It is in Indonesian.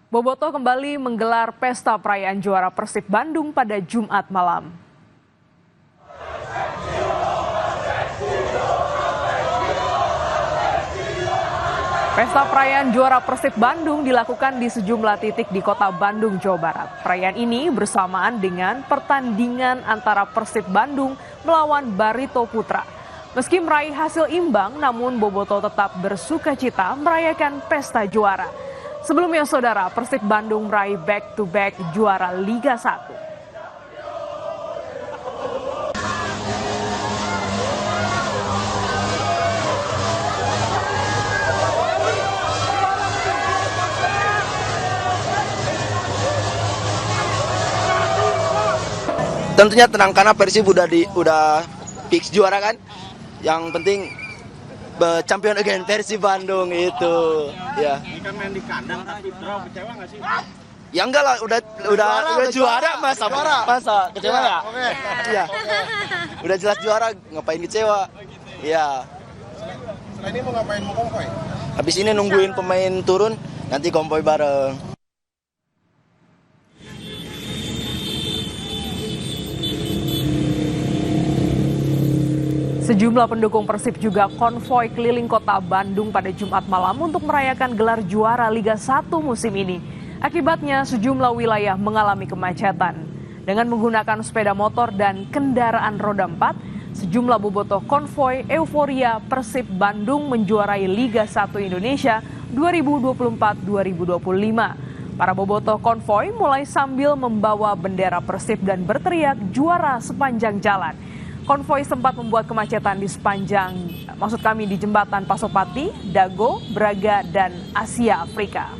Bobotoh kembali menggelar pesta perayaan juara Persib Bandung pada Jumat malam. Pesta perayaan juara Persib Bandung dilakukan di sejumlah titik di kota Bandung, Jawa Barat. Perayaan ini bersamaan dengan pertandingan antara Persib Bandung melawan Barito Putra. Meski meraih hasil imbang, namun Bobotoh tetap bersukacita merayakan pesta juara. Sebelumnya saudara, Persib Bandung meraih back-to-back juara Liga 1. Tentunya tenang karena Persib udah fix juara kan. Yang penting champion again Persib Bandung itu. Ya. Ini kan main di kandang tapi draw, kecewa nggak sih? Ya enggak lah, udah juara masa kecewa ya? Oke. Iya. Udah jelas juara, ngapain kecewa? Iya. Setelah ini mau ngapain, mau konvoy? Habis ini nungguin pemain turun, nanti konvoy bareng. Sejumlah pendukung Persib juga konvoi keliling kota Bandung pada Jumat malam untuk merayakan gelar juara Liga 1 musim ini. Akibatnya sejumlah wilayah mengalami kemacetan. Dengan menggunakan sepeda motor dan kendaraan roda 4, sejumlah bobotoh konvoi euforia Persib Bandung menjuarai Liga 1 Indonesia 2024-2025. Para bobotoh konvoi mulai sambil membawa bendera Persib dan berteriak juara sepanjang jalan. Konvoi sempat membuat kemacetan di di jembatan Pasopati, Dago, Braga, dan Asia Afrika.